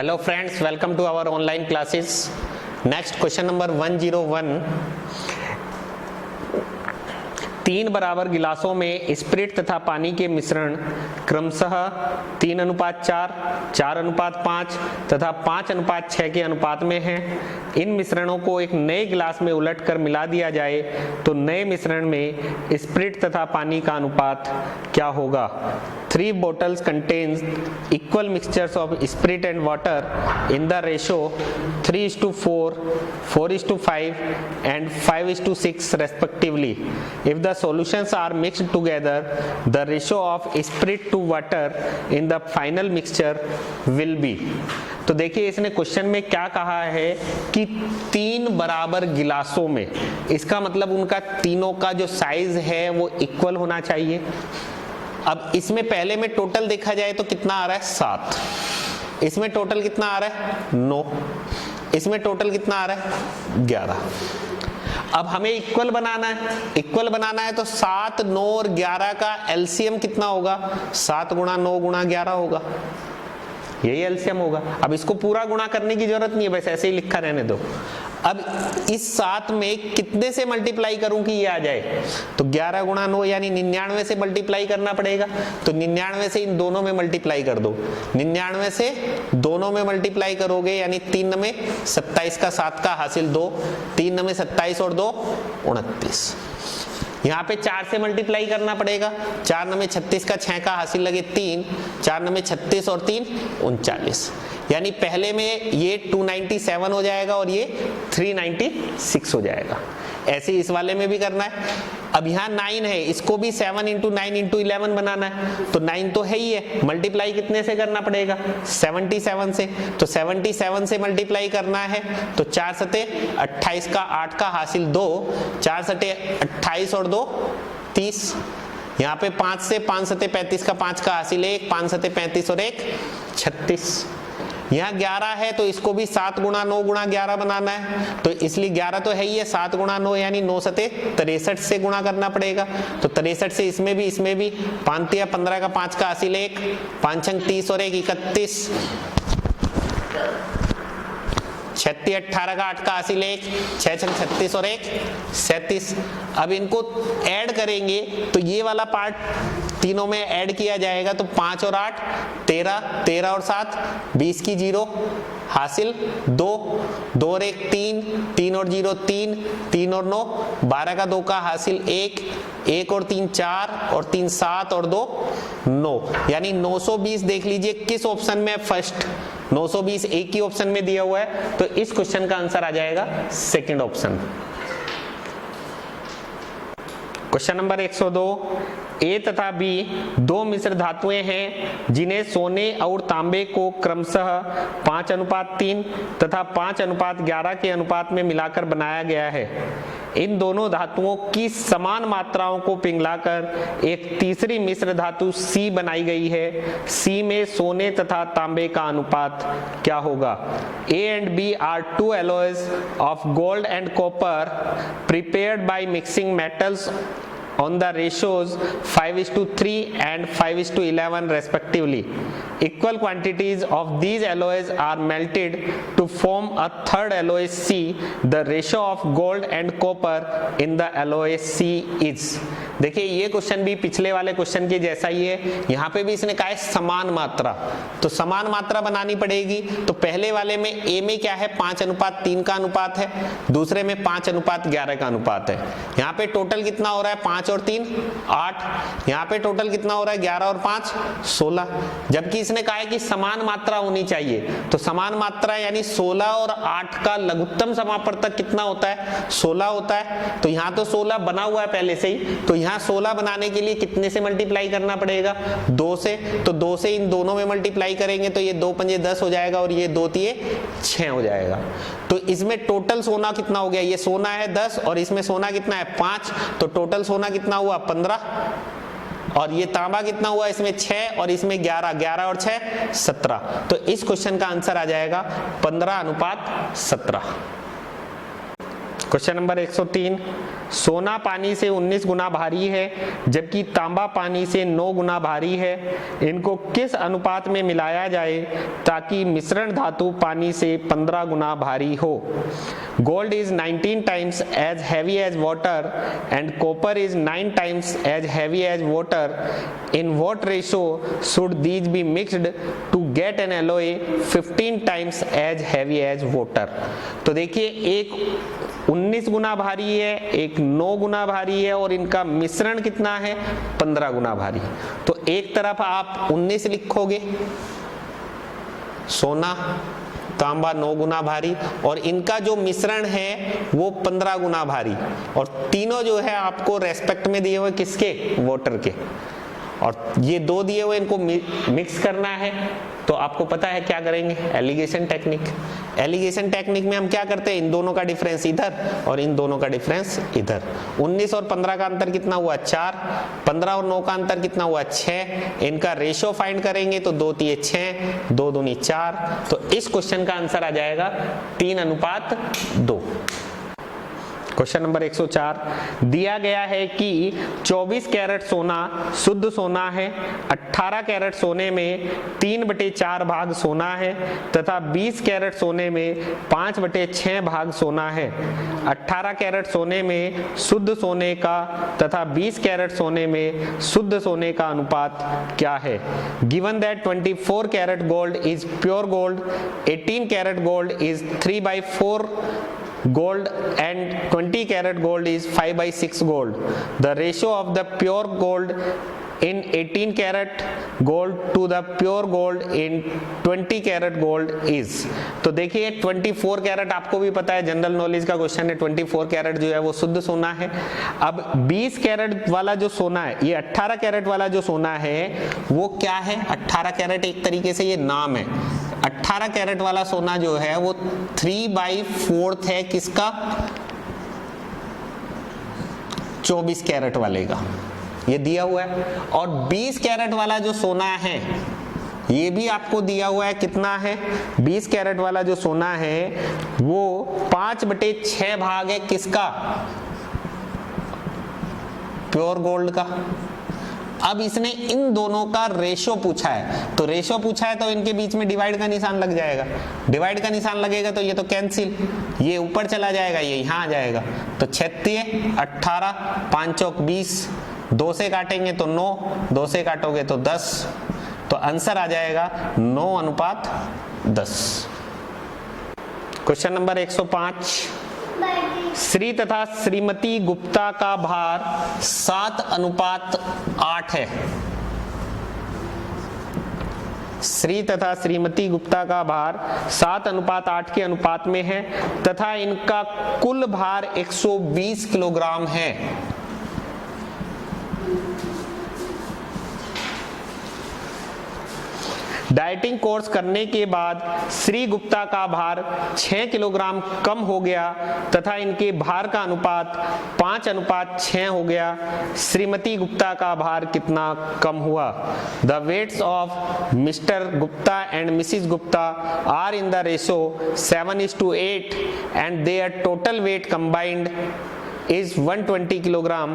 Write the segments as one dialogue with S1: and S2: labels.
S1: Hello friends, welcome to our online classes. Next question number 101. 3 बराबर गिलासों में spirit तथा पानी के मिश्रण क्रमशः 3:4, 4:5 तथा 5:6 के अनुपात में है। इन मिश्रणों को एक नए गिलास में उलटकर मिला दिया जाए तो नए मिश्रण में स्पिरिट तथा पानी का अनुपात क्या होगा? 3 bottles contains equal mixtures of spirit and water in the ratio 3:4, 4:5 and 5:6 respectively. If the solutions are mixed together, the ratio of spirit to water in the final mixture will be. तो देखिए इसने question में क्या कहा है कि 3 बराबर गिलासों में, इसका मतलब उनका तीनों का जो साइज है वो इक्वल होना चाहिए। अब इसमें पहले में टोटल देखा जाए तो कितना आ रहा है 7, इसमें टोटल कितना आ रहा है 9, इसमें टोटल कितना आ रहा है 11। अब हमें इक्वल बनाना है, इक्वल बनाना है तो 7, 9 और 11 का एलसीएम कितना होगा? 7 गुणा 9 गुणा 11 होगा, यही एलसीएम होगा। अब इसको पूरा गुणा करने की जरूरत नहीं है, बस ऐसे ही लिखा रहने दो। अब इस 7 में कितने से मल्टीप्लाई करूं कि ये आ जाए? तो 11 गुणा 9 यानी 99 से मल्टीप्लाई करना पड़ेगा। तो 99 से इन दोनों में मल्टीप्लाई कर दो, 99 से दोनों में मल्टीप्लाई करोगे यानी 3 में 27 का 7 का हासिल 2, 3 में 27 और 2 29। यहाँ पे 4 से मल्टीप्लाई करना पड़ेगा, 4 में 36 का 6 का हासिल लगे 3, 4 में 36 और 3 39। यानी पहले में ये 297 हो जाएगा और ये 396 हो जाएगा। ऐसे इस वाले में भी करना है। अब यहाँ 9 है, इसको भी 7 × 9 × 11 बनाना है। तो 9 तो है ही है, मल्टीप्लाई कितने से करना पड़ेगा? 77 से। तो 77 से मल्टीप्लाई करना है तो 4 सते 28 का 8 का हासिल 2, 4 सते 28 और 2 30। यहाँ पे 5 से 5 सते 35 का 5 का हासिल 1, 5 सते 35 और 1 36। यहाँ 11 है तो इसको भी 7 गुणा 9 गुणा 11 बनाना है। तो इसलिए 11 तो है ही है, 7 गुणा 9 यानी 9 सते 63 से गुणा करना पड़ेगा। तो 63 से इसमें भी 5 तिया 15 का 5 का हासिल 1, 5 छंग 30 और 1 31, 36 18 का 8 का हासिल 1, 6 छंग 36 और 1 37। अब इनको ऐड करेंगे तो ये वाला पार्ट तीनों में ऐड किया जाएगा तो 5 और 8 13, 13 और 7 20 की 0 हासिल 2, 2 और 1 3, 3 और 0 3, 3 और 9 12 का 2 का हासिल 1, 1 और 3 4 और 3 7 और 2 9। यानी 920 देख लीजिए किस ऑप्शन में फर्स्ट 920 एक ही ऑप्शन में दिया हुआ है, तो इस क्वेश्चन का आंसर आ जाएगा सेकंड ऑप्शन। Question number 102। ए तथा बी 2 मिश्र धातुएं हैं जिन्हें सोने और तांबे को क्रमशः 5:3 तथा 5:11 के अनुपात में मिलाकर बनाया गया है। इन दोनों धातुओं की समान मात्राओं को पिघलाकर एक तीसरी मिश्र धातु सी बनाई गई है। सी में सोने तथा तांबे का अनुपात क्या होगा? A and B are 2 alloys of gold and copper prepared by mixing metals on the ratios 5:3 and 5:11 respectively. Equal quantities of these alloys are melted to form a third alloy C. The ratio of gold and copper in the alloy C is. देखिए ये question भी पिछले वाले question के जैसा ही है। यहाँ पे भी इसने कहा है समान मात्रा, तो समान मात्रा बनानी पड़ेगी। तो पहले वाले में ए में क्या है 5:3 का अनुपात है, दूसरे में 5:11 का अनुपात है। यहाँ पे टोटल कितना हो रहा है 5 और 3 8, यहाँ पे टोटल कितना हो रहा है 11 और 5 16। जबकि इसने कहा है कि समान मात्रा होनी चाहिए, तो समान मात्रा यानी 16 और 8 का लघुत्तम समापवर्तक कितना होता है 16 होता है। तो यहाँ तो 16 बना हुआ है पहले से ही, तो यहाँ 16 बनाने के लिए कितने से मल्टीप्लाई करना पड़ेगा 2 से। तो 2 से इन दोनों में मल्टीप्लाई करेंगे तो ये 2 पंजे 10 हो जाएगा और ये 2 तिये 6 हो जाएगा। तो इसमें टोटल सोना कितना हो गया? ये सोना है 10 और इसमें सोना कितना है 5, तो टोटल सोना कितना हुआ 15। और ये तांबा कितना हुआ? इसमें 6 और इसमें 11, 11 और 6 17। तो इस क्वेश्चन का आंसर आ जाएगा 15:17। क्वेश्चन नंबर 103, सोना पानी से 19 गुना भारी है जबकि तांबा पानी से 9 गुना भारी है। इनको किस अनुपात में मिलाया जाए ताकि मिश्रण धातु पानी से 15 गुना भारी हो? Gold is 19 times as heavy as water and copper is 9 times as heavy as water. In what ratio should these be mixed to get an alloy 15 times as heavy as water? तो देखिए, एक 19 गुना भारी है, एक 9 गुना भारी है और इनका मिश्रण कितना है? 15 गुना भारी। तो एक तरफ आप 19 लिखोगे, सोना तांबा 9 गुना भारी, और इनका जो मिश्रण है वो 15 गुना भारी, और तीनों जो है आपको रेस्पेक्ट में दिए हुए किसके? वाटर के। और ये दो दिए हुए, इनको मिक्स करना है। तो आपको पता है क्या करेंगे? Allegation technique. एलिगेशन टेक्निक में हम क्या करते हैं? इन दोनों का डिफरेंस इधर और इन दोनों का डिफरेंस इधर। 19 और 15 का अंतर कितना हुआ? 4। 15 और 9 का अंतर कितना हुआ? 6। इनका रेशियो फाइंड करेंगे तो 2 तिये 6, 2 दूनी 4। तो इस क्वेश्चन का आंसर आ जाएगा 3:2। क्वेश्चन नंबर 104, दिया गया है कि 24 कैरेट सोना शुद्ध सोना है, 18 कैरेट सोने में 3/4 भाग सोना है तथा 20 कैरेट सोने में 5/6 भाग सोना है। 18 कैरेट सोने में शुद्ध सोने का तथा 20 कैरेट सोने में शुद्ध सोने का अनुपात क्या है? Given that 24 carat gold is pure gold, 18 carat gold is 3/4 gold and 20 carat gold is 5/6 gold. The ratio of the pure gold in 18 carat gold to the pure gold in 20 carat gold is। तो देखिए 24 carat आपको भी पता है, general knowledge का question है। 24 carat जो है वो शुद्ध सोना है। अब 20 कैरेट वाला जो सोना है, ये 18 कैरेट वाला जो सोना है वो क्या है? 18 कैरेट एक तरीके से ये नाम है। 18 कैरेट वाला सोना जो है वो 3/4 है किसका? 24 कैरेट वाले का, ये दिया हुआ है। और 20 कैरेट वाला जो सोना है ये भी आपको दिया हुआ है, कितना है? 20 कैरेट वाला जो सोना है वो 5/6 भाग है किसका? प्योर गोल्ड का। अब इसने इन दोनों का रेशो पूछा है, तो रेशो पूछा है तो इनके बीच में डिवाइड का निशान लग जाएगा। डिवाइड का निशान लगेगा तो ये तो कैंसिल, ये ऊपर चला जाएगा, ये यहाँ आ जाएगा। तो 36, 18, 5 चौक 20, 2 से काटेंगे तो 9, 2 से काटोगे तो 10। तो आंसर आ जाएगा 9:10। क्वेश्चन नंबर 105, श्री तथा श्रीमती गुप्ता का भार 7:8 है। श्री तथा श्रीमती गुप्ता का भार 7:8 के अनुपात में है तथा इनका कुल भार 120 किलोग्राम है। डाइटिंग कोर्स करने के बाद श्री गुप्ता का भार 6 किलोग्राम कम हो गया तथा इनके भार का अनुपात 5:6 हो गया। श्रीमती गुप्ता का भार कितना कम हुआ? The weights of Mr Gupta and Mrs Gupta are in the ratio 7:8 and their total weight combined is 120 kilogram.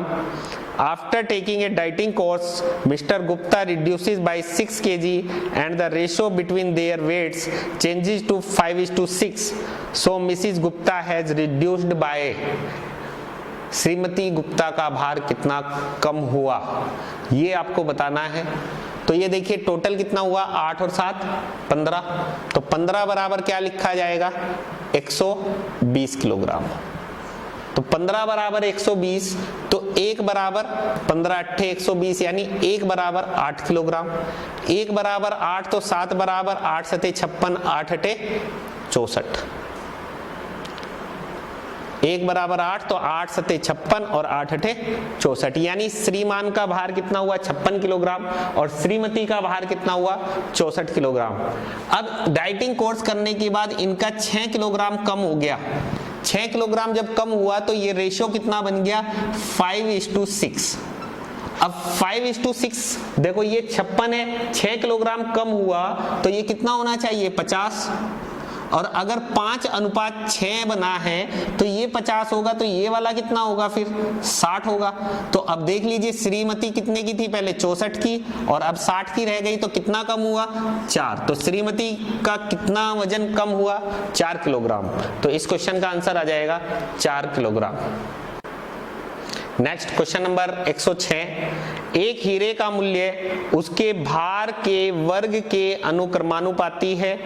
S1: After taking a dieting course, Mr. Gupta reduces by 6 kg and the ratio between their weights changes to 5:6. So Mrs. Gupta has reduced by। Shrimati Gupta का भार कितना कम हुआ ये आपको बताना है। तो ये देखिए टोटल कितना हुआ? 8 और 7 15। तो 15 बराबर क्या लिखा जाएगा? 120 किलोग्राम। तो 15 बराबर 120, तो 1 बराबर 15 × 8 120, यानी 1 बराबर 8 किलोग्राम। 1 बराबर 8 तो 7 बराबर 8 × 7 = 56, 8 × 8 = 64। 1 बराबर 8 तो 8 × 7 = 56 और 8 × 8 = 64, यानी श्रीमान का भार कितना हुआ? 56 किलोग्राम और श्रीमती का भार कितना हुआ? 64 किलोग्राम। अब डाइटिंग कोर्स करने के बाद इनका 6 किलोग्राम कम हो गया। 6 किलोग्राम जब कम हुआ तो ये रेशियो कितना बन गया? 5:6। अब 5:6 देखो, ये 56 है, 6 किलोग्राम कम हुआ तो ये कितना होना चाहिए? 50। और अगर 5:6 बना है तो ये 50 होगा, तो ये वाला कितना होगा फिर 60 होगा। तो अब देख लीजिए श्रीमती कितने की थी, पहले 64 की और अब 60 की रह गई, तो कितना कम हुआ 4। तो श्रीमती का कितना वजन कम हुआ 4 किलोग्राम। तो इस क्वेश्चन का आंसर आ जाएगा 4 किलोग्राम। नेक्स्ट क्वेश्चन नंबर 106, एक हीरे का मूल्य उसके भार के वर्ग के अनुक्रमानुपाती है।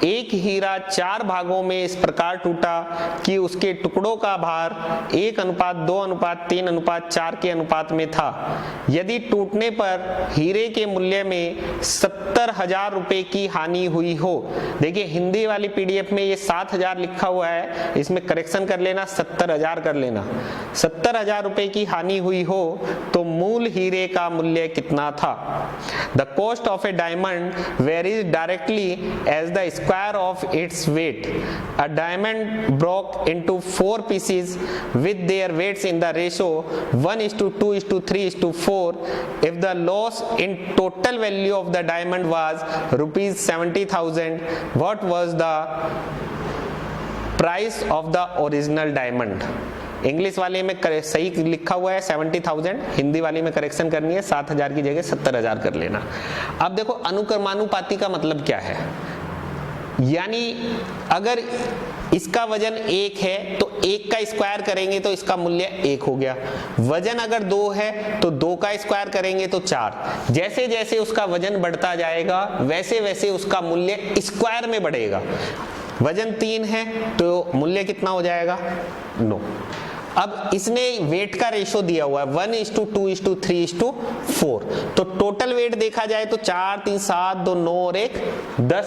S1: एक हीरा 4 भागों में इस प्रकार टूटा कि उसके टुकड़ों का भार 1:2:3:4 के अनुपात में था। यदि टूटने पर हीरे के मूल्य में 70,000 रुपए की हानि हुई हो, देखिए हिंदी वाली पीडीएफ में ये 7,000 लिखा हुआ है, इसमें करेक्शन कर लेना 70,000 कर लेना। 70,000 रुपए की हानि हुई हो तो मूल हीरे का मूल्य कितना था। The cost of a diamond varies directly as the square of its weight. A diamond broke into 4 pieces with their weights in the ratio 1:2:3:4। if the loss in total value of the diamond was ₹70,000, what was the price of the original diamond? English वाले में सही लिखा हुआ है 70,000, हिंदी वाली में correction करनी है 7,000 की जगह 70,000 कर लेना। अब देखो अनुक्रमानुपाती का मतलब क्या है, यानी अगर इसका वजन 1 है तो 1 का स्क्वायर करेंगे तो इसका मूल्य 1 हो गया। वजन अगर 2 है तो 2 का स्क्वायर करेंगे तो 4। जैसे जैसे उसका वजन बढ़ता जाएगा वैसे वैसे उसका मूल्य स्क्वायर में बढ़ेगा। वजन 3 है तो मूल्य कितना हो जाएगा 9। अब इसने वेट का रेशो दिया हुआ है 1:2:3:4, तो टोटल वेट देखा जाए तो 4 3 7 2 9 और 1 10।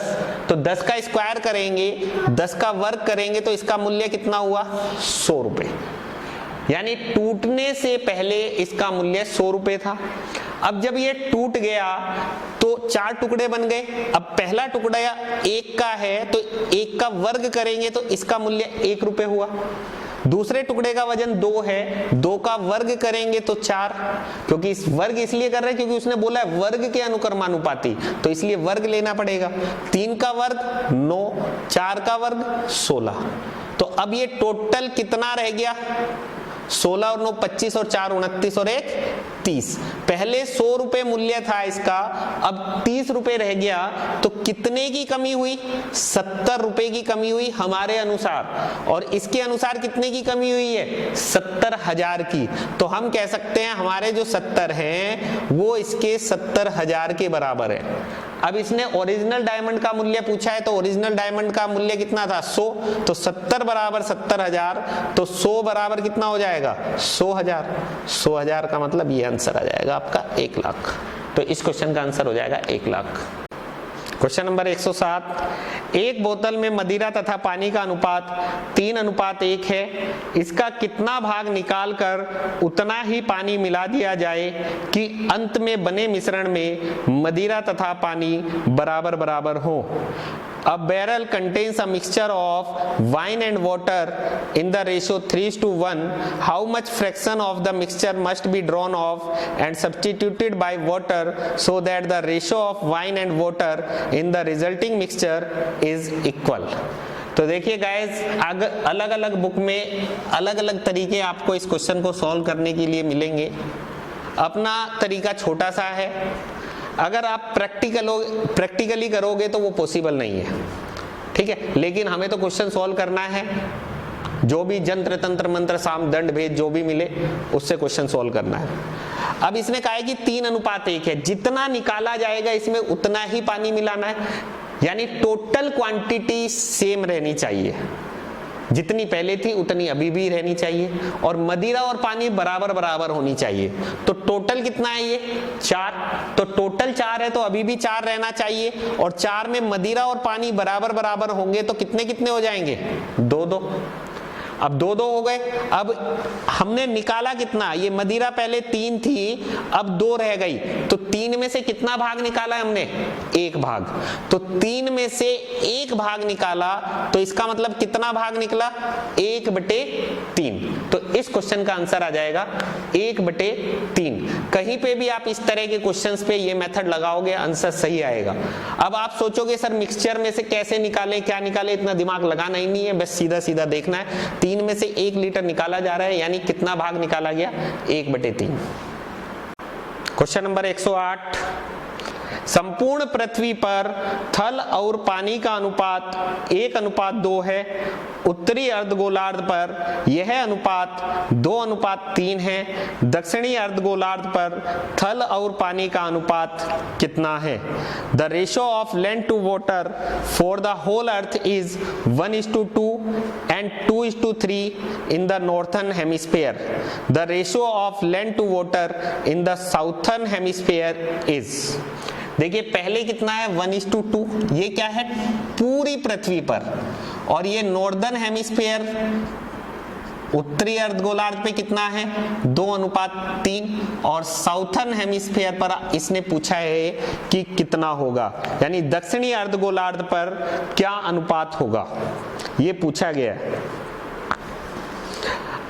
S1: तो 10 का स्क्वायर करेंगे, 10 का वर्ग करेंगे तो इसका मूल्य कितना हुआ 100 रुपए। यानी टूटने से पहले इसका मूल्य 100 रुपए था। अब जब ये टूट गया तो 4 टुकड़े बन गए। अब पहला टुकड़ा 1 का है तो 1 का वर्ग करेंगे तो इसका मूल्य 1 रुपए हुआ। दूसरे टुकड़े का वजन 2 है, 2 का वर्ग करेंगे तो 4, क्योंकि इस वर्ग इसलिए कर रहे हैं क्योंकि उसने बोला है वर्ग के अनुक्रमानुपाती, तो इसलिए वर्ग लेना पड़ेगा। 3 का वर्ग 9, 4 का वर्ग 16। तो अब ये टोटल कितना रह गया 16 और 9 25 और 4 29 और 1 30। पहले 100 रुपए मूल्य था इसका, अब 30 रुपए रह गया। तो कितने की कमी हुई 70 रुपए की कमी हुई हमारे अनुसार, और इसके अनुसार कितने की कमी हुई है 70,000 की। तो हम कह सकते हैं हमारे जो 70 हैं वो इसके 70,000 के बराबर है। अब इसने ओरिजिनल डायमंड का मूल्य पूछा है तो ओरिजिनल डायमंड का मूल्य कितना था 100, तो 70 बराबर 70,000, तो 100 बराबर कितना हो जाएगा 100,000। 100,000 का मतलब ये आंसर आ जाएगा आपका 1 लाख। तो इस क्वेश्चन का आंसर हो जाएगा 1 लाख। क्वेश्चन नंबर 107, एक बोतल में मदिरा तथा पानी का अनुपात 3:1 है। इसका कितना भाग निकालकर उतना ही पानी मिला दिया जाए कि अंत में बने मिश्रण में मदिरा तथा पानी बराबर बराबर हो। A barrel contains a mixture of wine and water in the ratio 3:1. How much fraction of the mixture must be drawn off and substituted by water so that the ratio of wine and water in the resulting mixture is equal? तो देखिए guys, अलग अलग book में अलग अलग तरीके आपको इस क्वेश्चन को सॉल्व करने के लिए मिलेंगे। अपना तरीका छोटा सा है, अगर आप प्रैक्टिकली करोगे तो वो पॉसिबल नहीं है, ठीक है। लेकिन हमें तो क्वेश्चन सॉल्व करना है, जो भी जंत्र तंत्र मंत्र साम दंड भेद जो भी मिले उससे क्वेश्चन सॉल्व करना है। अब इसने कहा है कि 3:1 है, जितना निकाला जाएगा इसमें उतना ही पानी मिलाना है, यानी टोटल क्वांटिटी सेम रहनी चाहिए, जितनी पहले थी उतनी अभी भी रहनी चाहिए, और मदिरा और पानी बराबर बराबर होनी चाहिए। तो टोटल कितना है ये 4, तो टोटल 4 है तो अभी भी 4 रहना चाहिए, और 4 में मदिरा और पानी बराबर बराबर होंगे तो कितने कितने हो जाएंगे 2-2। अब 2-2 हो गए। अब हमने निकाला कितना, ये मदिरा पहले 3 थी अब 2 रह गई, तो 3 में से कितना भाग निकाला हमने 1 भाग, तो 3 में से 1 भाग निकाला तो इसका मतलब कितना भाग निकला 1/3। तो इस इस क्वेश्चन का आंसर आ जाएगा 1/3। कहीं पे भी आप इस तरह के क्वेश्चंस पे ये मेथड लगाओगे आंसर सही आएगा। अब आप सोचोगे सर मिक्सचर में से कैसे निकालें, क्या निकालें, इतना दिमाग लगाना ही नहीं है, बस सीधा सीधा देखना है। 3 में से 1 लीटर निकाला जा रहा है, यानी कितना भाग निकाला गया, 1/3। क्वेश्चन नंबर 108, संपूर्ण पृथ्वी पर थल और पानी का अनुपात 1:2 है। उत्तरी अर्धगोलार्ध पर यह अनुपात 2:3 है। दक्षिणी अर्धगोलार्ध पर थल और पानी का अनुपात कितना है? The ratio of land to water for the whole Earth is 1:2 and 2:3 in the northern hemisphere. The ratio of land to water in the southern hemisphere is, देखिए पहले कितना है 1:2, ये क्या है पूरी पृथ्वी पर, और ये नॉर्दर्न हेमिस्फीयर उत्तरी अर्धगोलार्ध पे कितना है 2:3, और साउथर्न हेमिस्फीयर पर इसने पूछा है कि कितना होगा, यानी दक्षिणी अर्धगोलार्ध पर क्या अनुपात होगा, ये पूछा गया है।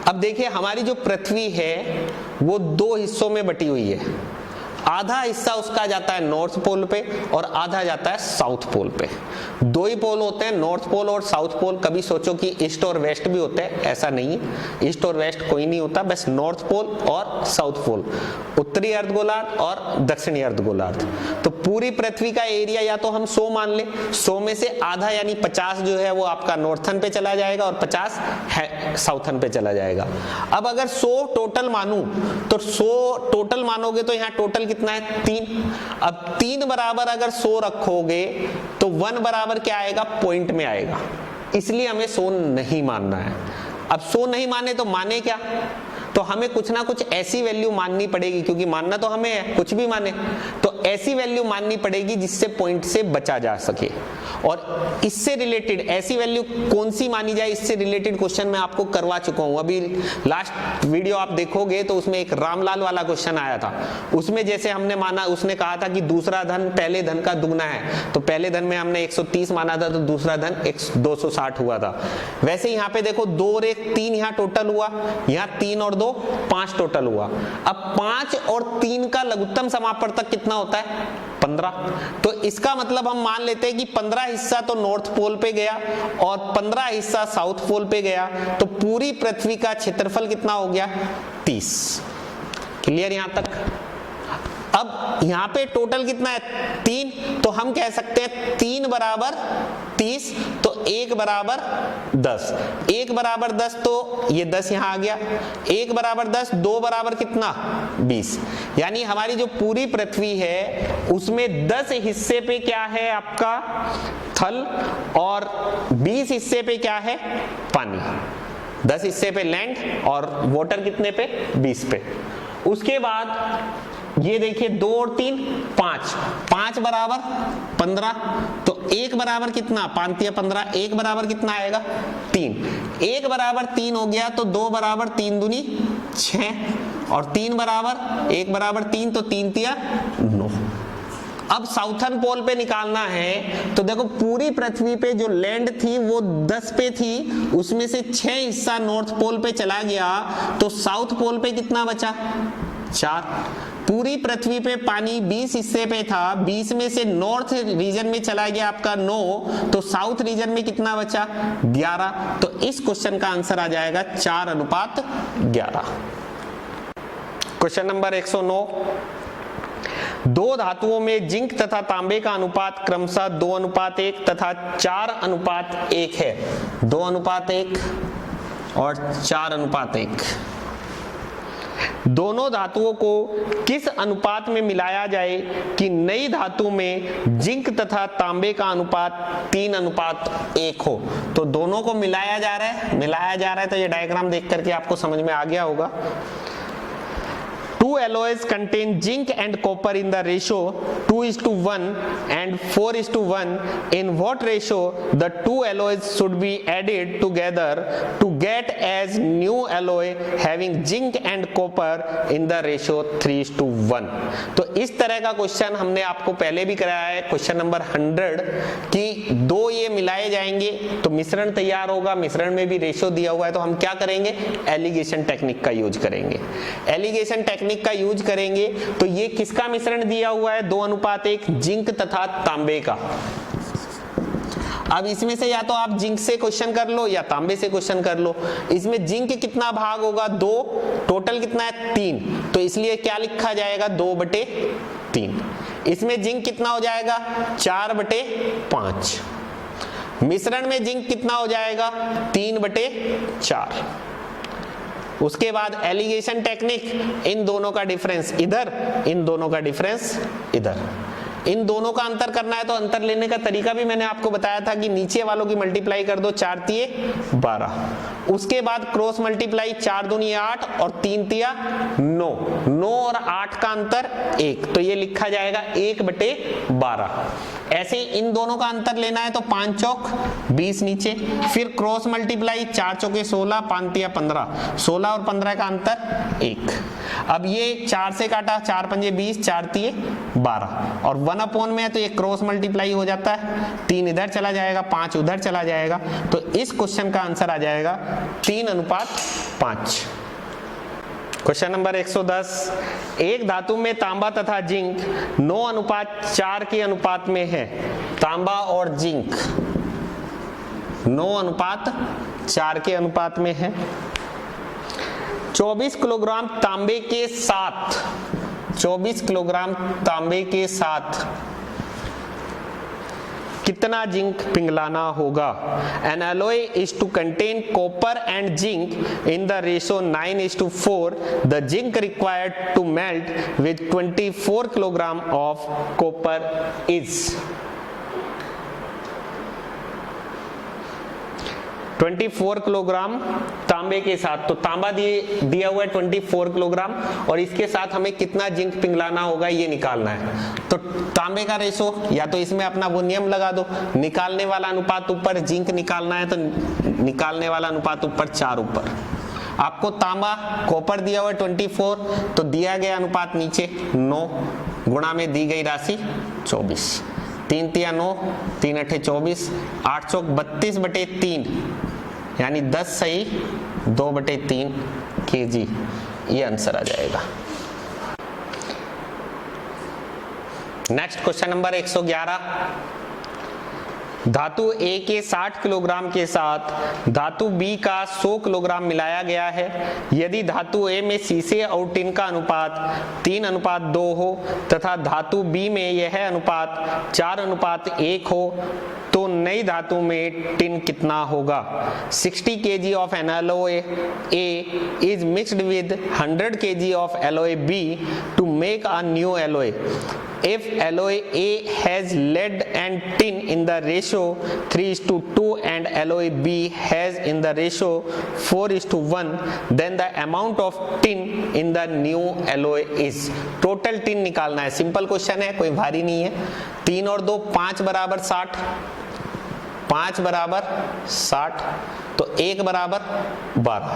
S1: अब देखिए हमारी जो पृथ्वी है वो 2 हिस्सों में बटी हुई है। आधा हिस्सा उसका जाता है नॉर्थ पोल पे और आधा जाता है साउथ पोल पे। 2 ही पोल होते हैं, नॉर्थ पोल और साउथ पोल। कभी सोचो कि ईस्ट और वेस्ट भी होते हैं, ऐसा नहीं है, ईस्ट और वेस्ट कोई नहीं होता, बस नॉर्थ पोल और साउथ पोल, उत्तरी अर्धगोलार्ध और दक्षिणी अर्धगोलार्ध। तो पूरी पृथ्वी का एरिया या तो हम 100 मान ले, 100 में से आधा यानी 50 जो है वो आपका नॉर्थन पे चला जाएगा और 50 साउथन पे चला जाएगा। अब अगर 100 टोटल मानूं तो 100 टोटल मानोगे तो यहाँ टोटल कितना है 3। अब 3 बराबर अगर 100 रखोगे तो 1 बराबर क्या आएगा, पॉइंट में आएगा, इसलिए हमें 100 नहीं मानना है। अब 100 नहीं माने तो माने क्या, तो हमें कुछ ना कुछ ऐसी वैल्यू माननी पड़ेगी, क्योंकि मानना तो हमें है, कुछ भी माने तो ऐसी वैल्यू माननी पड़ेगी जिससे पॉइंट से बचा जा सके। और इससे रिलेटेड ऐसी वैल्यू कौन सी मानी जाए, इससे रिलेटेड क्वेश्चन मैं आपको करवा चुका हूं। अभी लास्ट वीडियो आप देखोगे तो उसमें एक रामलाल वाला क्वेश्चन आया था। उसमें जैसे हमने माना, उसने कहा था कि दूसरा धन पहले धन का दुगना है, तो पहले धन में हमने 130 माना था, तो दूसरा धन 260 हुआ था। वैसे यहाँ पे देखो 2 और 1 3 यहाँ टोटल हुआ, यहाँ 3 और 2 5 टोटल हुआ। अब 5 और 3 का लघुत्तम समापवर्तक कितना होता है 15। तो इसका मतलब हम मान लेते हैं कि 15 हिस्सा तो नॉर्थ पोल पे गया और 15 हिस्सा साउथ पोल पे गया, तो पूरी पृथ्वी का क्षेत्रफल कितना हो गया 30। क्लियर यहां तक? अब यहां पे टोटल कितना है 3, तो हम कह सकते हैं 3 बराबर 30, तो 1 बराबर 10। 1 बराबर 10 तो ये 10 यहां आ गया, 1 बराबर 10, 2 बराबर कितना 20। यानी हमारी जो पूरी पृथ्वी है उसमें 10 हिस्से पे क्या है आपका थल और 20 हिस्से पे क्या है पानी। 10 हिस्से पे लैंड और वाटर कितने पे 20 पे। उसके बाद ये देखिए 2 और 3 5 बराबर 15, तो 1 बराबर कितना 5 या 15, 1 बराबर कितना आएगा 3। 1 बराबर 3 हो गया तो 2 बराबर 3 दूनी 6 और 3 बराबर 1 बराबर 3, तो 3 तिया 9। अब साउथर्न पोल पे निकालना है तो देखो पूरी पृथ्वी पे जो लैंड थी वो 10 पे थी, उसमें से 6 हिस्सा नॉर्थ पोल पे चला गया, तो साउथ पोल पे कितना बचा 4। पूरी पृथ्वी पे पानी 20 हिस्से पे था, 20 में से नॉर्थ रीजन में चला गया आपका 9, तो साउथ रीजन में कितना बचा 11। तो इस क्वेश्चन का आंसर आ जाएगा 4:11। क्वेश्चन नंबर 109, 2 धातुओं में जिंक तथा तांबे का अनुपात क्रमशः 2:1 तथा 4:1 है। 2:1 और 4:1। दोनों धातुओं को किस अनुपात में मिलाया जाए कि नई धातु में जिंक तथा तांबे का अनुपात 3:1 हो। तो दोनों को मिलाया जा रहा है, तो ये डायग्राम देख करके आपको समझ में आ गया होगा। 2 two alloys contain zinc and copper in the ratio 2:1 and 4:1, in what ratio the two alloys should be added together to get as new alloy having zinc and copper in the ratio 3:1। तो इस तरह का question हमने आपको पहले भी कराया है, क्वेश्चन नंबर 100, कि दो ये मिलाए जाएंगे तो मिश्रण तैयार होगा, मिश्रण में भी रेशियो दिया हुआ है, तो हम क्या करेंगे, एलिगेशन टेक्निक का यूज करेंगे। एलिगेशन टेक्निक का यूज करेंगे तो ये किसका मिश्रण दिया हुआ है, 2:1 जिंक तथा तांबे का। अब इसमें से या तो आप जिंक से क्वेश्चन कर लो या तांबे से क्वेश्चन कर लो। इसमें जिंक कितना भाग होगा, 2, टोटल कितना है 3, तो इसलिए क्या लिखा जाएगा 2/3। इसमें जिंक कितना हो जाएगा 4/5। मिश्रण में जिंक कितना हो जाएगा 3/4। उसके बाद एलिगेशन टेक्निक, इन दोनों का डिफरेंस इधर, इन दोनों का डिफरेंस इधर, इन दोनों का अंतर करना है। तो अंतर लेने का तरीका भी मैंने आपको बताया था कि नीचे वालों की मल्टीप्लाई कर दो, 4 तिये 12, उसके बाद क्रॉस मल्टीप्लाई, 4 दूनी 8 और 3 तिया 9, 9 और 8 का अंतर 1, तो ये लिखा जाएगा 1/12। ऐसे इन दोनों का अंतर लेना है तो 5 चौक 20 नीचे, फिर क्रॉस मल्टीप्लाई, 4 चौके 16, 5 तिया 15, 16 और 15 का अंतर 1। अब ये 4 से काटा, 4 पंजे 20, 4 तिये 12, और 1/, में है तो ये क्रॉस मल्टीप्लाई हो जाता है, 3 इधर चला जाएगा, 5 उधर चला जाएगा, तो इस क्वेश्चन का आंसर आ जाएगा 3:5। क्वेश्चन नंबर 110, एक धातु में तांबा तथा जिंक 9:4 के अनुपात में है। तांबा और जिंक 9:4 के अनुपात में है। 24 किलोग्राम तांबे के साथ, 24 किलोग्राम तांबे के साथ कितना जिंक पिघलाना होगा। An alloy is to contain copper and zinc in the ratio 9:4. The zinc required to melt with 24 kilogram of copper is 24 kilogram तांबे के साथ, तो तांबा दिया हुआ है 24 किलोग्राम, और इसके साथ हमें कितना जिंक पिघलाना होगा ये निकालना है। तो तांबे का रेशो, या तो इसमें अपना वो नियम लगा दो, निकालने वाला अनुपात ऊपर, जिंक निकालना है तो निकालने वाला अनुपात ऊपर, 4 ऊपर। आपको तांबा कॉपर दिया हुआ है 24, तो दिया गया अनुपात नीचे 9 गुणा में दी गई राशि 24, 3 तिया 9, 3 अठे 24, 8 चौक 32/3, यानी 10 सही 2/3 kg, ये आंसर आ जाएगा। नेक्स्ट क्वेश्चन नंबर 111, धातु A के 60 किलोग्राम के साथ धातु B का 100 किलोग्राम मिलाया गया है। यदि धातु A में सीसे और टिन का अनुपात 3:2 हो तथा धातु B में यह अनुपात 4:1 हो, तो नई धातु में टिन कितना होगा। 60 kg of an alloy A is mixed with 100 kg of alloy B to make a new alloy. If alloy A has lead and tin in the ratio 3:2 and alloy B has in the ratio 4:1, then the amount of tin in the new alloy is। Total tin निकालना है, simple question है, कोई भारी नहीं है। 3 और 2 5 = 60, 5 = 60, तो 1 = 12,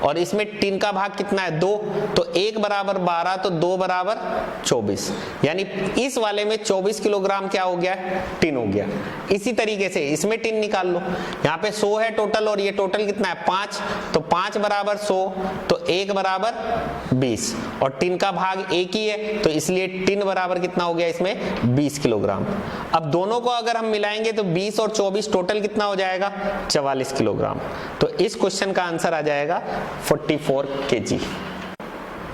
S1: और इसमें टिन का भाग कितना है 2, तो 1 = 12, तो 2 = 24, यानी इस वाले में 24 किलोग्राम क्या हो गया, टिन हो गया। इसी तरीके से इसमें टिन निकाल लो, यहाँ पे 100 है टोटल, और ये टोटल कितना है 5, तो 5 = 100, तो 1 = 20, और टिन का भाग 1 ही है, तो इसलिए टिन बराबर कितना हो गया इसमें 20 किलोग्राम। अब दोनों को अगर हम मिलाएंगे तो 20 और 24 टोटल कितना हो जाएगा 44 किलोग्राम। तो इस क्वेश्चन का आंसर आ जाएगा 44 kg।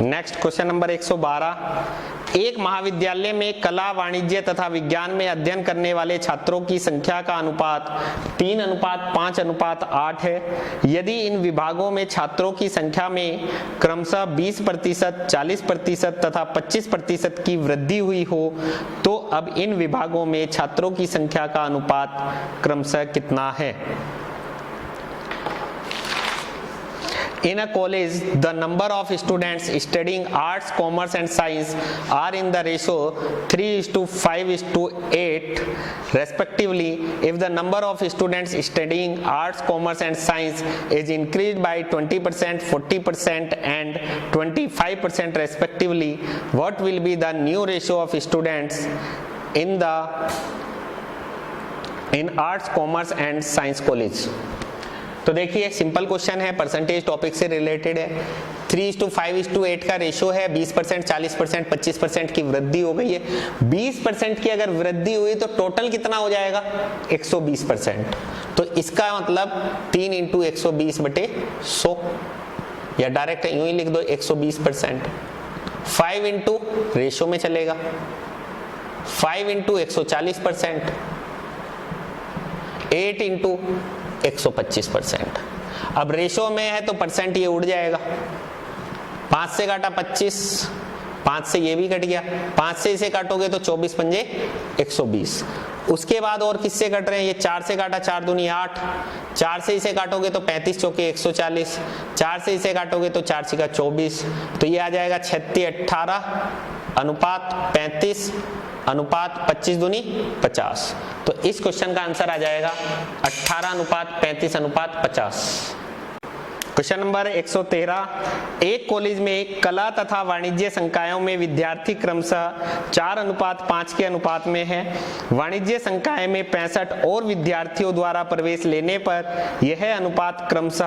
S1: नेक्स्ट क्वेश्चन नंबर 112, एक महाविद्यालय में कला, वाणिज्य तथा विज्ञान में अध्ययन करने वाले छात्रों की संख्या का अनुपात 3:5:8 है। यदि इन विभागों में छात्रों की संख्या में क्रमशः 20%, 40% तथा 25% की वृद्धि हुई हो, तो अब इन विभागों में छात्रों की संख्या का अनुपात क्रमशः कितना है। In a college, the number of students studying arts, commerce and science are in the ratio 3:5:8 respectively. If the number of students studying arts, commerce and science is increased by 20%, 40% and 25% respectively, what will be the new ratio of students in arts, commerce and science college? तो देखिए simple question है, percentage topic से related है। 3:5:8 का ratio है, 20%, 40%, 25% की वृद्धि हो गई है। 20% की अगर वृद्धि हुई तो टोटल कितना हो जाएगा? 120%। तो इसका मतलब 3 × 120/100 या डायरेक्ट यूं ही लिख दो 120%। 5 × रेशियो में चलेगा, 5 × 140%, 8 × 125%। अब रेशो में है तो परसेंट ये उड़ जाएगा, 5 से काटा 25, 5 से ये भी कट गया, 5 से इसे काटोगे तो 24 पंजे 120। उसके बाद और किससे कट रहे हैं? ये 4 से काटा, 4 दूनी 8, 4 से इसे काटोगे तो 35 चौके 140, 4 से इसे काटोगे तो 4 छिका 24, तो ये आ जाएगा 36:18 अनुपात 35 अनुपात 25 दूनी 50। तो इस क्वेश्चन का आंसर आ जाएगा 18:35 अनुपात 50। क्वेश्चन नंबर 113, एक कॉलेज में कला तथा वाणिज्य संकायों में विद्यार्थी क्रमशः 4:5 के अनुपात में है। वाणिज्य संकाय में 65 और विद्यार्थियों द्वारा प्रवेश लेने पर यह अनुपात क्रमशः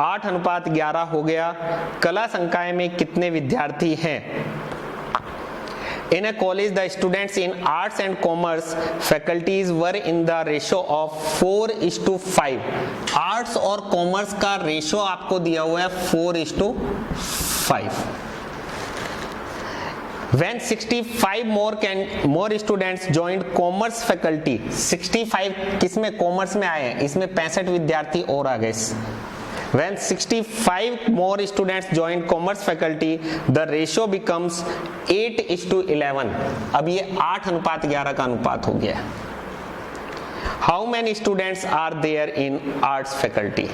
S1: 8:11 हो गया। कला संकाय में कितने विद्यार्थी हैं? In a college, the students in arts and commerce faculties were in the ratio of 4:5। Arts और कॉमर्स का रेशियो आपको दिया हुआ है 4:5। When 65 more students joined commerce faculty, 65 किसमें? कॉमर्स में आए हैं, इसमें 65 विद्यार्थी और आ गए। When 65 more students join commerce faculty, the ratio becomes 8:11। अब ये 8:11 का अनुपात हो गया। How many students are there in arts faculty?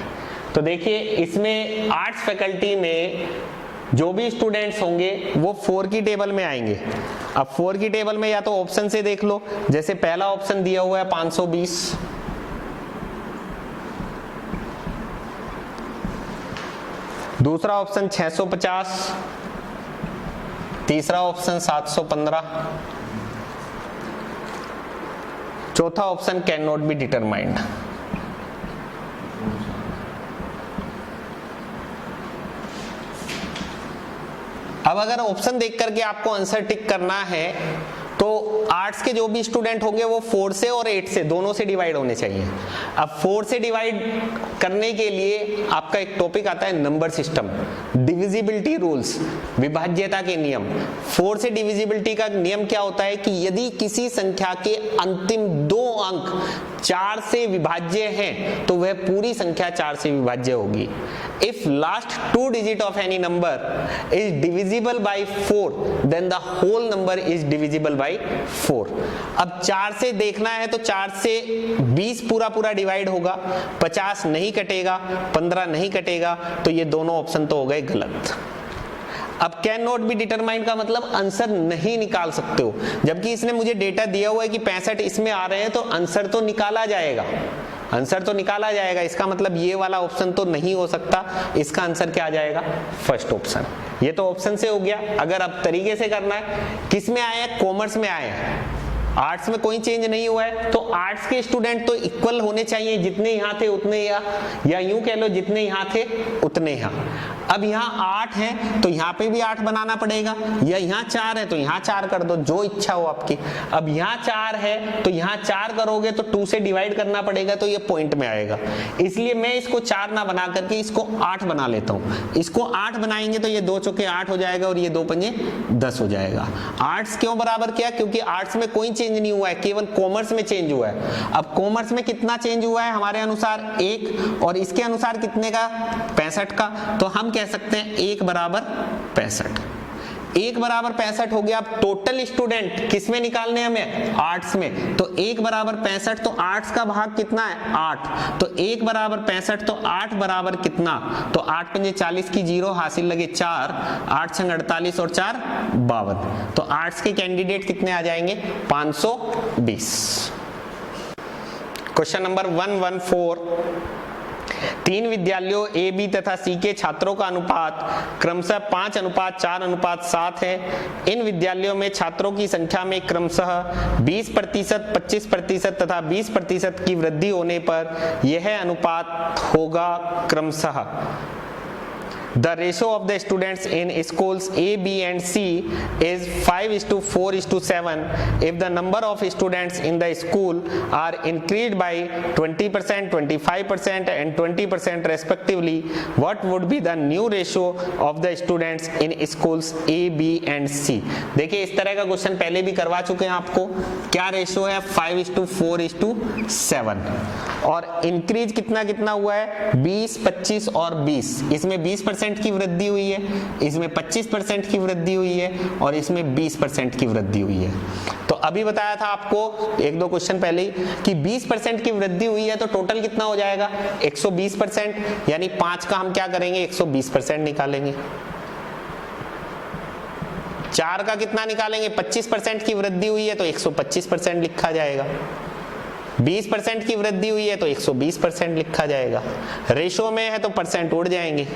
S1: तो देखिए इसमें आर्ट्स फैकल्टी में जो भी स्टूडेंट्स होंगे वो 4 की टेबल में आएंगे। अब 4 की टेबल में या तो ऑप्शन से देख लो, जैसे पहला ऑप्शन दिया हुआ है 520, दूसरा ऑप्शन 650, तीसरा ऑप्शन 715, चौथा option can not be determined. अब अगर ऑप्शन देख करके आपको आंसर टिक करना है तो आर्ट्स के जो भी स्टूडेंट होंगे वो 4 से और 8 से दोनों से डिवाइड होने चाहिए। अब 4 से डिवाइड करने के लिए आपका एक टॉपिक आता है नंबर सिस्टम, डिविजिबिलिटी रूल्स, विभाज्यता के नियम। 4 से डिविजिबिलिटी का नियम क्या होता है कि यदि किसी संख्या के अंतिम 2 अंक 4 से विभाज्य हैं तो वह पूरी संख्या 4 से विभाज्य होगी। If last 2 digit of any number is divisible by 4, then the whole number is divisible by 4। अब 4 से देखना है तो 4 से 20 पूरा डिवाइड होगा, 50 नहीं कटेगा, 15 नहीं कटेगा, तो ये दोनों ऑप्शन तो हो गए गलत। अब कैन नॉट बी डिटरमाइंड का मतलब आंसर नहीं निकाल सकते हो, जबकि इसने मुझे डेटा दिया हुआ है कि 65 इसमें आ रहे हैं तो आंसर तो निकाला जाएगा, आंसर तो निकाला जाएगा। इसका मतलब ये वाला ऑप्शन तो नहीं हो सकता, इसका आंसर क्या आ जाएगा? First option. ये तो ऑप्शन से हो गया। अगर अब तरीके से करना है, किस में आए हैं? कॉमर्स में आए हैं, आर्ट्स में कोई चेंज नहीं हुआ है, तो आर्ट्स के स्टूडेंट तो इक्वल होने चाहिए, जितने यहाँ थे उतने या यूं कह लो जितने यहाँ थे उतने यहाँ। अब यहाँ 8 है तो यहाँ पे भी 8 बनाना पड़ेगा, या यहाँ 4 है तो यहाँ 4 कर दो, जो इच्छा हो आपकी। अब यहाँ 4 है तो यहाँ 4 करोगे तो 2 से डिवाइड करना पड़ेगा, तो ये पॉइंट में आएगा। इसलिए मैं इसको 4 ना बना करके इसको 8 बना लेता हूँ। इसको 8 बनाएंगे तो ये 2 चौके 8 हो जाएगा और ये 2 पंजे 10 हो जाएगा। आर्ट्स क्यों बराबर किया? क्योंकि आर्ट्स में कोई चेंज नहीं हुआ है, केवल कॉमर्स में चेंज हुआ है। अब कॉमर्स में कितना चेंज हुआ है? हमारे अनुसार 1, और इसके अनुसार कितने का? 65 का। तो हम कह सकते हैं 1 = 65। 1 बराबर 65 हो गया। अब टोटल स्टूडेंट किस में निकालने हैं हमें, आर्ट्स में। तो 1 बराबर 65, तो आर्ट्स का भाग कितना है, 8। तो 1 बराबर 65, तो 8 बराबर कितना, तो 8 पंजे 40 की 0 हासिल लगे 4, 8 छंग 48 और 4 52। तो आर्ट्स के कैंडिडेट कितने आ जाएंगे, 520। क्वेश्चन नंबर 114, 3 विद्यालयों ए, बी तथा सी के छात्रों का अनुपात क्रमशः 5:4:7 है। इन विद्यालयों में छात्रों की संख्या में क्रमशः 20%, 25% तथा 20% की वृद्धि होने पर यह अनुपात होगा क्रमशः। The ratio of the students in schools A, B and C is 5:4:7. If the number of students in the school are increased by 20%, 25% and 20% respectively, what would be the new ratio of the students in schools A, B and C? देखिए इस तरह का question पहले भी करवा चुके हैं आपको। क्या रेशो है, 5:4:7 और इंक्रीज कितना कितना हुआ है, 20, 25 और 20। इसमें 20% की वृद्धि हुई है, इसमें 25% की वृद्धि हुई है और इसमें 20% की वृद्धि हुई है। तो अभी बताया था आपको 1-2 क्वेश्चन पहले ही कि 20% की वृद्धि हुई है तो टोटल कितना हो जाएगा, 120%। यानी 5 का हम क्या करेंगे, 120% निकालेंगे। 4 का कितना निकालेंगे, 25% की वृद्धि हुई है तो 125% लिखा जाएगा। 20% की वृद्धि हुई है तो 120% लिखा जाएगा। रेशो में है तो परसेंट उड़ जाएंगे।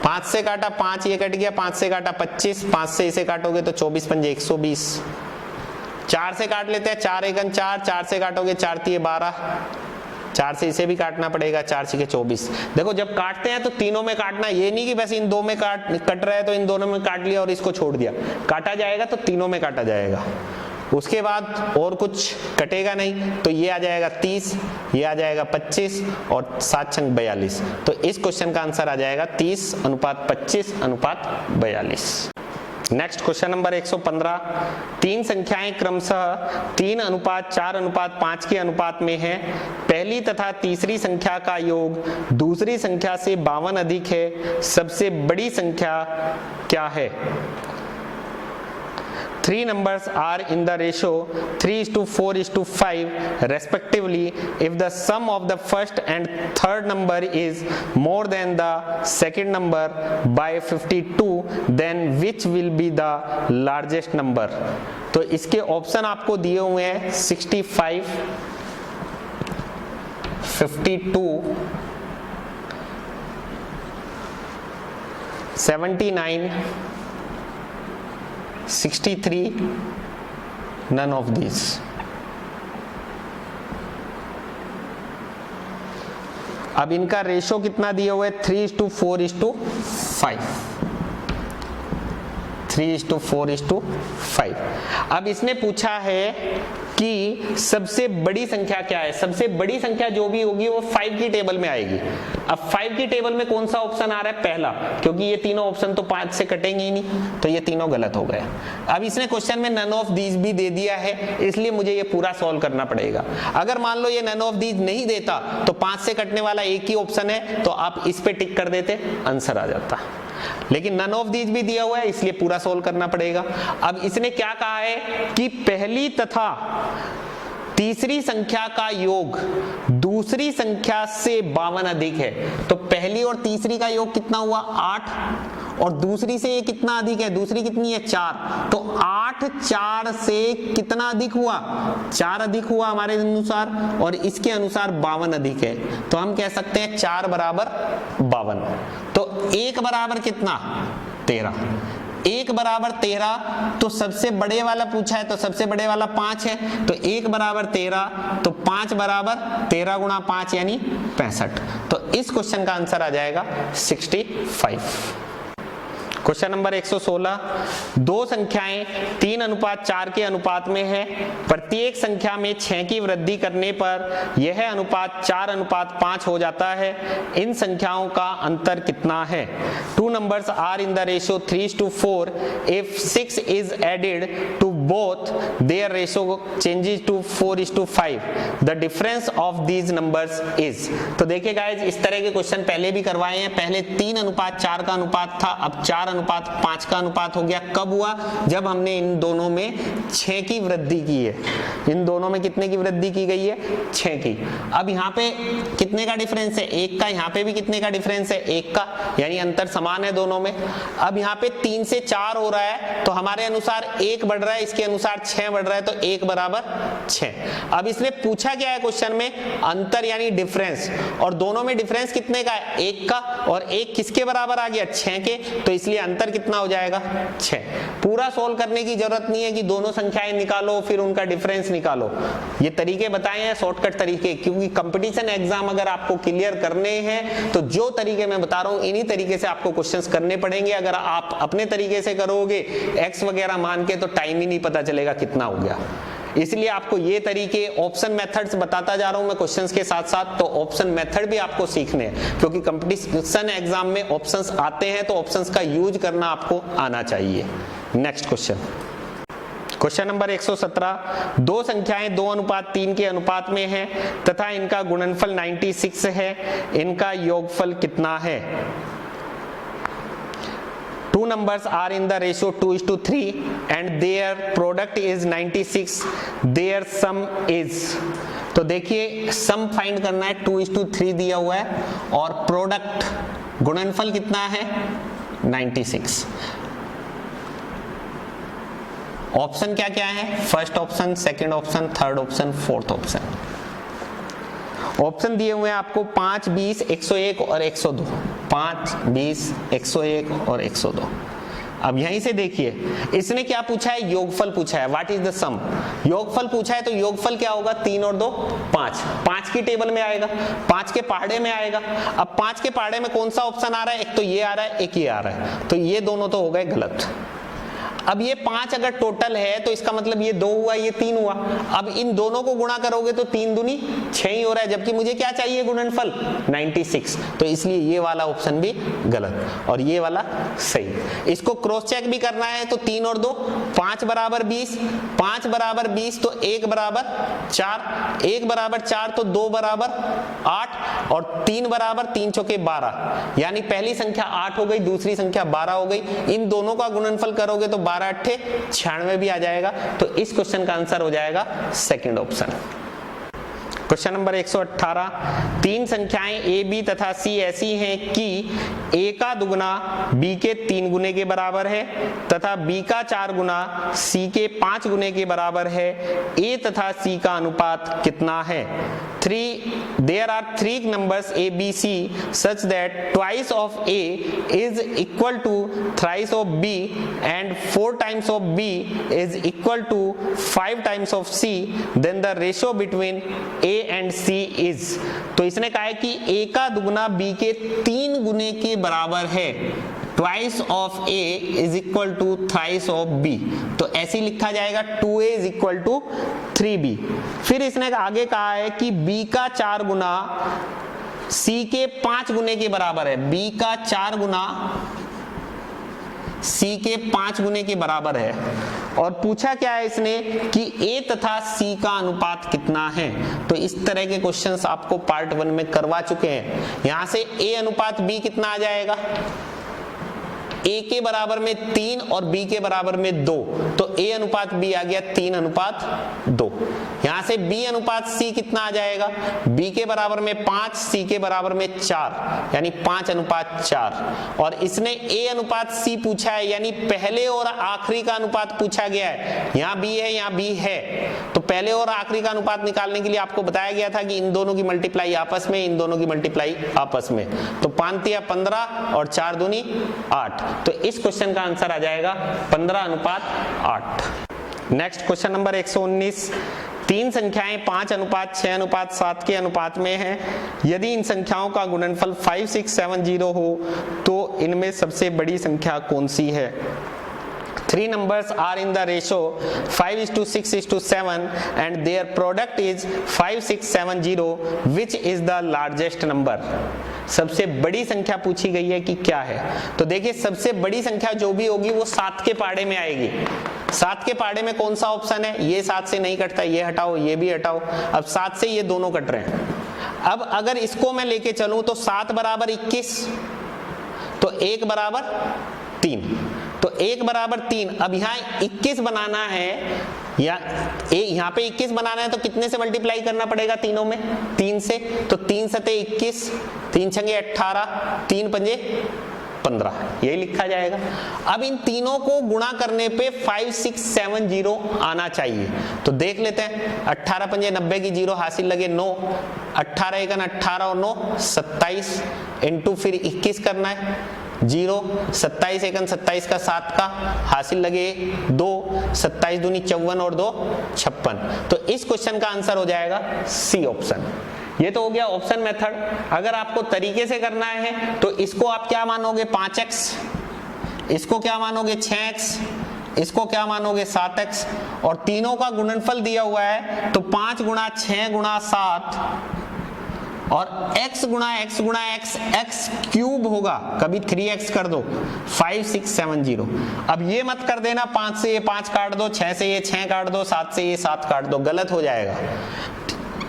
S1: 5 से काटा 5, ये कट गया, 5 से काटा 25, 5 से इसे काटोगे तो 24 पंजे 120। 4 से काट लेते हैं, 4 एकन 4, 4 से काटोगे 4 तिये 12, 4 से इसे भी काटना पड़ेगा, 4 छिके 24। देखो जब काटते हैं तो तीनों में काटना, ये नहीं कि बस इन दो में कट रहा है तो इन दोनों में काट लिया और इसको छोड़ दिया। काटा जाएगा तो तीनों में काटा जाएगा, उसके बाद और कुछ कटेगा नहीं। तो ये आ जाएगा 30, ये आ जाएगा 25 और 7 छंग 42। तो इस क्वेश्चन का आंसर आ जाएगा 30:25:42। नेक्स्ट क्वेश्चन नंबर 115, 3 संख्याएं क्रमशः 3:4:5 के अनुपात में है। पहली तथा तीसरी संख्या का योग दूसरी संख्या से 52 अधिक है। सबसे बड़ी संख्या क्या है? 3 numbers are in the ratio 3:4:5 respectively. If the sum of the first and third number is more than the second number by 52, then which will be the largest number? तो इसके ऑप्शन आपको दिए हुए हैं 65, 52, 79, 63, none of these. अब इनका ratio कितना दिया हुआ है, 3:4:5। 3:4:5। अब इसने पूछा है कि सबसे बड़ी संख्या क्या है। सबसे बड़ी संख्या जो भी होगी वो 5 की टेबल में आएगी। अब 5 की टेबल में कौन सा ऑप्शन आ रहा है, पहला, क्योंकि ये तीनों ऑप्शन तो 5 से कटेंगे ही नहीं, तो ये तीनों गलत हो गए। अब इसने क्वेश्चन में नन ऑफ दीज भी दे दिया है, इसलिए मुझे ये पूरा सॉल्व करना पड़ेगा। अगर मान लो ये नन ऑफ दीज नहीं देता तो 5 से कटने वाला एक ही ऑप्शन है, तो आप इस पे टिक कर देते, आंसर आ जाता। लेकिन नन ऑफ दीज भी दिया हुआ है, इसलिए पूरा सोल्व करना पड़ेगा। अब इसने क्या कहा है कि पहली तथा तीसरी संख्या का योग दूसरी संख्या से 52 अधिक है। तो पहली और तीसरी का योग कितना हुआ, 8, और दूसरी से ये कितना अधिक है, दूसरी कितनी है, 4। तो 8 4 से कितना अधिक हुआ, 4 अधिक हुआ हमारे अनुसार, और इसके अनुसार 52 अधिक है। तो हम कह सकते हैं 4 बराबर 52। तो 1 बराबर कितना, 13। 1 बराबर 13, तो सबसे बड़े वाला पूछा है तो सबसे बड़े वाला 5 है। तो 1 बराबर 13, तो 5 बराबर 13 गुणा 5 यानी 65। तो इस क्वेश्चन का आंसर आ जाएगा 65। क्वेश्चन नंबर 116, 2 संख्याएं 3:4 के अनुपात में है। प्रत्येक संख्या में 6 की वृद्धि करने पर यह अनुपात 4:5 हो जाता है। इन संख्याओं का अंतर कितना है? 2 numbers are in the ratio 3:4. If 6 is added to both their ratio changes to 4:5, the difference of these numbers is। तो देखिए गाइज, इस तरह के क्वेश्चन पहले भी करवाए हैं। पहले 3:4 का अनुपात था, अब 4:5 का अनुपात हो गया। कब हुआ? जब हमने इन दोनों में 6 की वृद्धि की है। इन दोनों में कितने की वृद्धि की गई है? 6 की। अब यहाँ पे कितने का डिफरेंस है? 1 का। यहाँ पे भी कितने का डिफरेंस है? 1 का, यानी अंतर समान है दोनों में। अब यहाँ पे 3 से 4 हो रहा है, तो हमारे अनुसार 1 बढ़ रहा है, इसके अनुसार 6 बढ़ रहा है, तो 1 बराबर 6। अब इसने पूछा क्या है क्वेश्चन में? अंतर यानी डिफरेंस, और दोनों में डिफरेंस कितने का है? 1 का, और 1 किसके बराबर आ गया? 6 के, तो इसलिए अंतर कितना हो जाएगा? 6। पूरा सोल्व करने की जरूरत नहीं है कि दोनों संख्याएं निकालो फिर उनका डिफरेंस निकालो। ये तरीके बताए हैं शॉर्टकट तरीके, क्योंकि कंपटीशन एग्जाम अगर आपको क्लियर करने हैं तो जो तरीके मैं बता रहा हूं इन्हीं तरीके से आपको क्वेश्चंस करने पड़ेंगे। अगर आप अपने तरीके से करोगे एक्स वगैरह मान के, तो टाइम ही नहीं पता चलेगा कितना हो गया। इसलिए आपको ये तरीके ऑप्शन मेथड्स बताता जा रहा हूं मैं क्वेश्चंस के साथ साथ, तो ऑप्शन मेथड भी आपको सीखने हैं, क्योंकि कंपटीशन एग्जाम में ऑप्शंस आते हैं तो ऑप्शंस का यूज करना आपको आना चाहिए। Next question number 117। दो संख्याएं 2:3 के अनुपात में हैं तथा इनका गुणनफल 96 है, इनका योगफल कितना है? Two numbers are in the ratio 2:3 and their product is 96, their sum is। तो देखिए सम फाइंड करना है, 2:3 दिया हुआ है और प्रोडक्ट गुणनफल कितना है? 96। ऑप्शन क्या क्या है? First option, second option, third option, fourth option. Option दिए हुए हैं आपको 5, 20, 101 और 102। 5, 20, 101 और 102। अब यहीं से देखिए इसने क्या पूछा है? योगफल पूछा है। व्हाट इज द सम? योगफल पूछा है, तो योगफल क्या होगा? 3 और 2 5। 5 की टेबल में आएगा, 5 के पहाड़े में आएगा। अब 5 के पहाड़े में कौन सा ऑप्शन आ रहा है? एक तो ये आ रहा है, एक ये आ रहा है, तो ये दोनों तो हो गए गलत। अब ये 5 अगर टोटल है तो इसका मतलब ये 2 हुआ, ये 3 हुआ। अब इन दोनों को गुणा करोगे तो 3 दूनी 6 ही हो रहा है, जबकि मुझे क्या चाहिए? गुणनफल 96। तो इसलिए ये वाला ऑप्शन भी गलत और ये वाला सही। इसको क्रॉस चेक भी करना है, तो 3 और 2 5 बराबर 20, 5 बराबर 20 तो 1 बराबर 4, 1 बराबर 4 तो 2 बराबर 8 और 3 बराबर 3 चौके 12, यानी पहली संख्या 8 हो गई, दूसरी संख्या 12 हो गई। इन दोनों का गुणनफल करोगे तो 12 8 96 भी आ जाएगा। तो इस क्वेश्चन का आंसर हो जाएगा सेकंड ऑप्शन। Question number 118। तीन संख्याएं ए, बी तथा सी ऐसी हैं कि ए का दुगुना बी के 3 गुने के बराबर है तथा बी का 4 गुना सी के 5 गुने के बराबर है। ए तथा सी का अनुपात कितना है? There are 3 numbers A, B, C such that twice of A is equal to thrice of B and 4 times of B is equal to 5 times of C. Then the ratio between A and C is। तो इसने कहा है कि A का दुगुना B के 3 गुने के बराबर है। Twice of A is equal to thrice of B। तो ऐसे लिखा जाएगा 2A is equal to 3B। फिर इसने आगे कहा है कि B का 4 गुना C के 5 गुने के बराबर है। B का 4 गुना C के 5 गुने के बराबर है। और पूछा क्या है इसने कि A तथा C का अनुपात कितना है। तो इस तरह के क्वेश्चंस आपको पार्ट 1 में करवा चुके हैं। यहां से A अनुपात B कितना आ जाएगा? A के बराबर में 3 और B के बराबर में 2, तो A अनुपात B आ गया 3:2। यहां से B अनुपात C कितना आ जाएगा? B के बराबर में 5, C के बराबर में 4, यानी 5:4। और इसने A अनुपात C पूछा है, यानी पहले और आखिरी का अनुपात पूछा गया है। यहाँ B है, यहाँ B है, तो पहले और आखिरी का अनुपात निकालने के लिए आपको बताया गया था कि इन दोनों की मल्टीप्लाई आपस में, इन दोनों की मल्टीप्लाई आपस में। तो 5 × 15 और 4 दूनी 8। तो इस क्वेश्चन का आंसर आ जाएगा 15:8। Next question number 119। तीन संख्याएं 5:6:7 के अनुपात में हैं। यदि इन संख्याओं का गुणनफल 5, 6, 7, 0 हो तो इनमें सबसे बड़ी संख्या कौन सी है? 3 numbers are in the ratio 5:6:7 and their product is 5, 6, 7, 0. Which is the largest number? सबसे बड़ी संख्या पूछी गई है कि क्या है। तो देखिए सबसे बड़ी संख्या जो भी होगी वो 7 के पहाड़े में आएगी। 7 के पहाड़े में कौन सा ऑप्शन है, ये 7 से नहीं कटता, ये हटाओ, ये भी हटाओ। अब 7 से ये दोनों कट रहे हैं। अब अगर इसको मैं लेके चलूं तो 7 बराबर 21, तो 1 बराबर 3, तो 1 बराबर 3। अब यहाँ 21 बनाना है, या यहाँ पे 21 बनाना है तो कितने से मल्टीप्लाई करना पड़ेगा तीनों में, 3 से। तो 3 सते 21, 3 छंगे 18, 3 पंजे 15, यही लिखा जाएगा। अब इन तीनों को गुणा करने पे 5670 आना चाहिए। तो देख लेते हैं, 18 पंजे 90 की 0 हासिल लगे 9, 18 एकन 18 और 9 27, इंटू फिर 21 करना है 0, 27 एकन 27 का 7 का हासिल लगे 2, 27 दूनी 54 और 2 56। तो इस क्वेश्चन का आंसर हो जाएगा सी ऑप्शन। ये तो हो गया ऑप्शन मेथड। अगर आपको तरीके से करना है तो इसको आप क्या मानोगे 5x, इसको क्या मानोगे 6x, इसको क्या मानोगे 7x, और तीनों का गुणनफल दिया हुआ है तो 5 गुणा 6 गुणा 7 और x गुणा x गुणा x, x क्यूब होगा, कभी 3x कर दो, 5670। अब ये मत कर देना 5 से ये 5 काट दो, 6 से ये 6 काट दो, 7 से ये 7 काट दो, गलत हो जाएगा।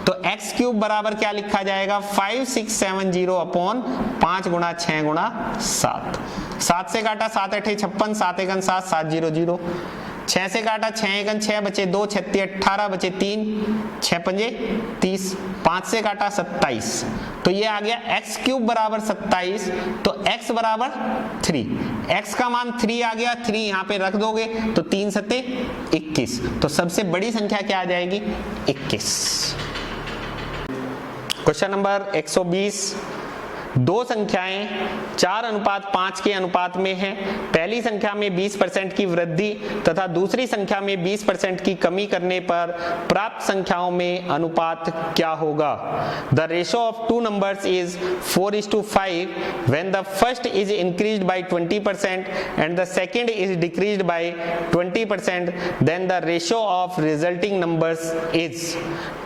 S1: तो x क्यूब बराबर क्या लिखा जाएगा 5670 अपॉन 5 गुणा 6 गुणा 7। 7 से काटा 7 8 56, 7 एकन 7, 700, 6 से काटा 6 एकन 6 बचे 2, 36 18 बचे 3, 6 पंजे 30, 5 से काटा 27, तो ये आ गया x क्यूब बराबर 27, तो x बराबर 3, x का मान 3 आ गया, 3 यहाँ पे रख दोगे तो 3 सते 21, तो सबसे बड़ी संख्या क्या आ जाएगी 21। क्वेश्चन नंबर 120, दो संख्याएं 4:5 के अनुपात में हैं। पहली संख्या में 20% की वृद्धि तथा दूसरी संख्या में 20% की कमी करने पर प्राप्त संख्याओं में अनुपात क्या होगा? The ratio of two numbers is 4:5 when the first is increased by 20% and the second is decreased by 20%, then the ratio of resulting numbers is।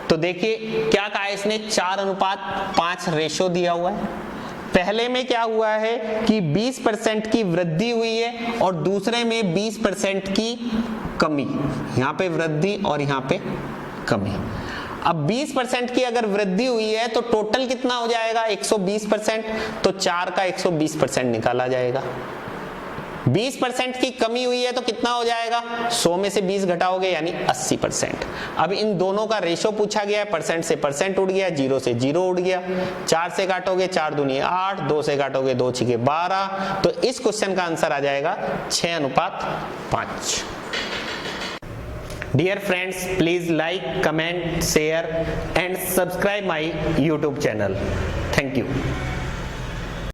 S1: तो देखिए क्या कहा इसने, 4:5 रेशियो दिया हुआ है। पहले में क्या हुआ है कि 20% की वृद्धि हुई है और दूसरे में 20% की कमी, यहां पे वृद्धि और यहां पे कमी। अब 20% की अगर वृद्धि हुई है तो टोटल कितना हो जाएगा 120%, तो 4 का 120% निकाला जाएगा। 20% की कमी हुई है तो कितना हो जाएगा, 100 में से 20 घटाओगे यानी 80%। अब इन दोनों का रेशो पूछा गया है, परसेंट से परसेंट उड़ गया, 0 से 0 उड़ गया। 4 से काटोगे 4 दूनी 8, 2 से काटोगे 2 छिके 12, तो इस क्वेश्चन का आंसर आ जाएगा 6:5। Dear friends, please like, comment, share and subscribe my YouTube channel. Thank you.